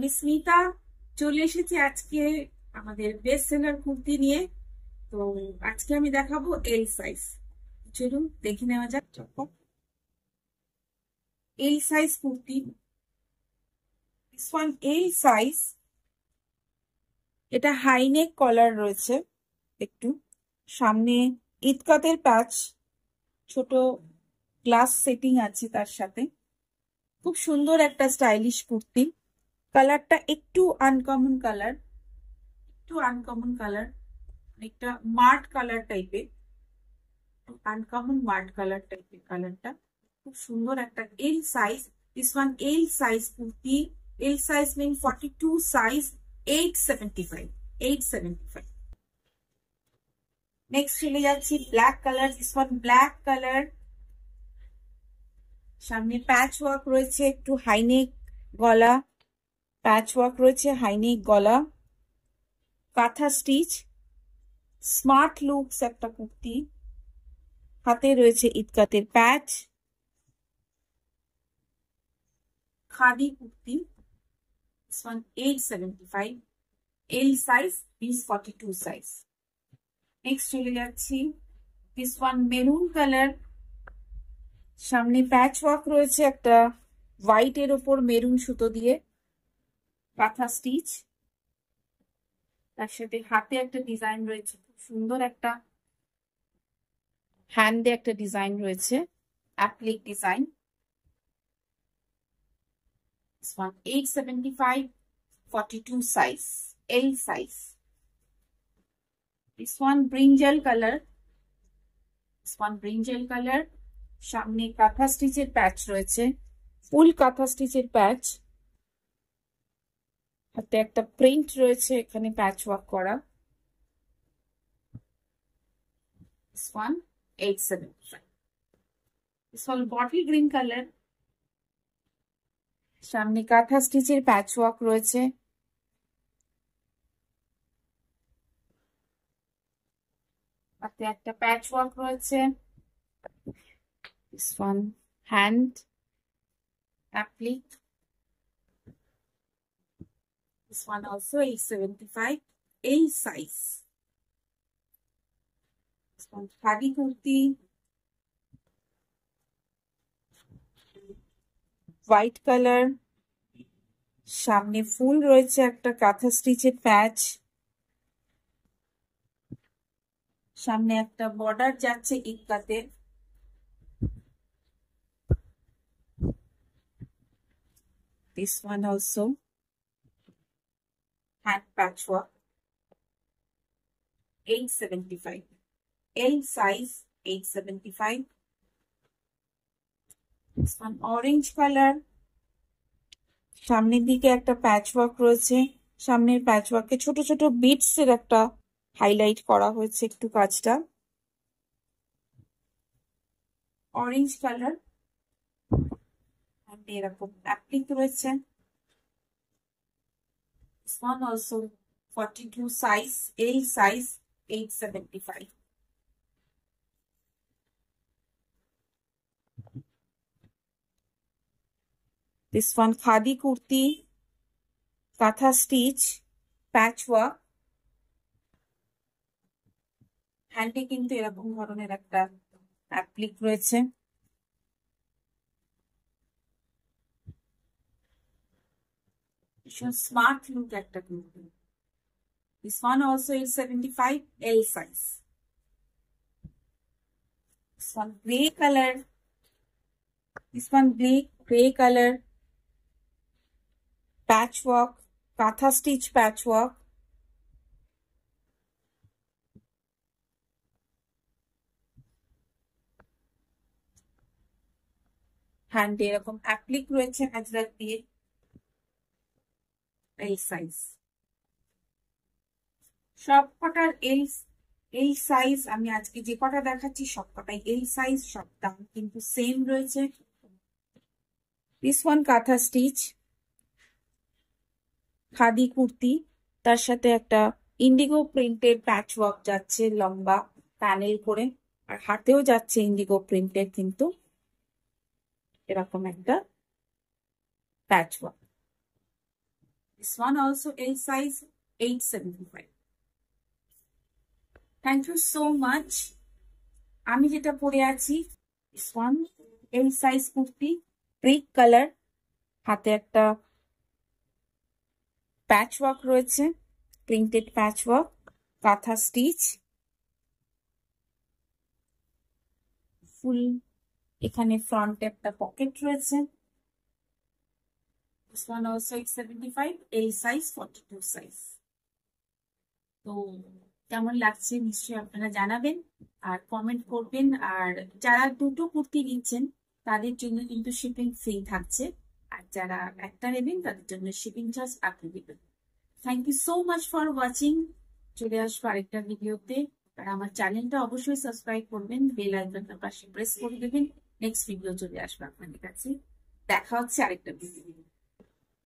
আমি স্মিতা চলে এসেছি আজকে আমাদের বেস্ট সেলার কুর্তি নিয়ে। তো আজকে আমি দেখাবো এল সাইজ। চলুন দেখে নেওয়া যাক। এল size kurti, this one L size. এটা হাইনেক কলার রয়েছে, একটু সামনে ইতকাতের প্যাচ, ছোট গ্লাস সেটিং আছে তার সাথে। খুব সুন্দর একটা স্টাইলিশ কুর্তি। কালারটা একটু আনকমন কালার, একটা মার্ট কালার টাইপের, আনকমন মার্ট কালার টাইপের কালারটা। খুব সুন্দর একটা L size. This one L size kurti. L size mean 42 size, 875। Next চলে যাচ্ছি black colour. This one black colour, সামনে প্যাচ ওয়ার্ক রয়েছে, একটু হাইনেক গলা, প্যাচ ওয়ার্ক রয়েছে, হাইনেক গলা, কাঁথা স্টিচ, স্মার্ট লুকস একটা কুর্তি। হাতে রয়েছে ইতকাতের patch, khadi kurti. This one 875, L size is 42 size. Next চলে যাচ্ছি দিস ওয়ান মেরুন কালার, সামনে প্যাচ ওয়ার্ক রয়েছে একটা হোয়াইট এর ওপর মেরুন সুতো দিয়ে, কাঁথা স্টিচ, তার সাথে হাতে একটা ডিজাইন রয়েছে, খুব সুন্দর একটা হ্যান্ডে একটা ডিজাইন রয়েছে, applique design. This one 875, 42 size, L size. This one brinjal color, সামনে কাঁথা স্টিচের প্যাচ রয়েছে, ফুল কাঁথা স্টিচের প্যাচ, হাতে একটা প্রিন্ট রয়েছে এখানে প্যাচ ওয়ার্ক করা। This one 875. This one bottle green color, সামনে কাঁথা স্টিচের প্যাচ ওয়ার্ক রয়েছে, হাতে একটা প্যাচ ওয়ার্ক রয়েছে। This one hand applique. This one also 875, A size. This one khadi kurti, white color, সামনে ফুল রয়েছে, একটা কাঁথা স্টিচের প্যাচ, সামনে একটা বর্ডার যাচ্ছে ইক্কাতে। This one also hand patchwork, 875, L size 875. This one orange color, সামনের দিকে একটা প্যাচওয়ার্ক রয়েছে, সামনের প্যাচওয়ার্কে ছোট ছোট বিটস এর একটা হাইলাইট করা হয়েছে একটু কাজটা, অরেঞ্জ কালার, এরকম অ্যাপ্লিক রয়েছে। This one also 42 size, L size 875. This one khadi kurti, katha stitch, patchwork, হ্যান্ডে কিন্তু এরকম ধরনের একটা অ্যাপ্লিক রয়েছে। স্মার্ট লুক একটা kurti. This one also is 75, L size. This one gray color, gray color, patchwork, katha stitch patchwork, হ্যান্ডে এরকম applique রয়েছে আজরাক দিয়ে, L size. সব কটার এল সাইজ, আমি আজকে যে কটা দেখাচ্ছি সব কটাই এল সাইজ, সব দাম কিন্তু সেম রয়েছে। দিস ওয়ান কাঁথা স্টিচ, খাদি কুর্তি, তার সাথে একটা ইন্ডিগো প্রিন্টের প্যাচ ওয়ার্ক যাচ্ছে লম্বা প্যানেল করে, আর হাতেও যাচ্ছে ইন্ডিগো প্রিন্টের কিন্তু এরকম একটা প্যাচ work. This one also L size, 875. Thank you so much. আমি যেটা পরে আছি, this one L size kurti, brick color, হাতে একটা প্যাচ ওয়ার্ক রয়েছে, প্রিন্টেড প্যাচ ওয়ার্ক, কাঁথা স্টিচ, ফুল এখানে ফ্রন্টে একটা পকেট রয়েছে। This one also 875, L size, 42 size. তো কেমন লাগছে নিশ্চয়ই আপনারা জানাবেন আর কমেন্ট করবেন। আর যারা দুটো কুর্তি নিচ্ছেন তাদের জন্য কিন্তু শিপিং ফ্রি থাকছে, আর যারা একটা নেবেন তাদের জন্য শিপিং চার্জ আপনি দেবেন। Thank you so much for watching. চলে আসবো আরেকটা ভিডিওতে, আর আমার চ্যানেলটা অবশ্যই সাবস্ক্রাইব করবেন, বেল আইকনটার পাশে প্রেস করে দেবেন। নেক্সট ভিডিও চলে আসবো আপনাদের কাছে। দেখা হচ্ছে আরেকটা ভিডিও।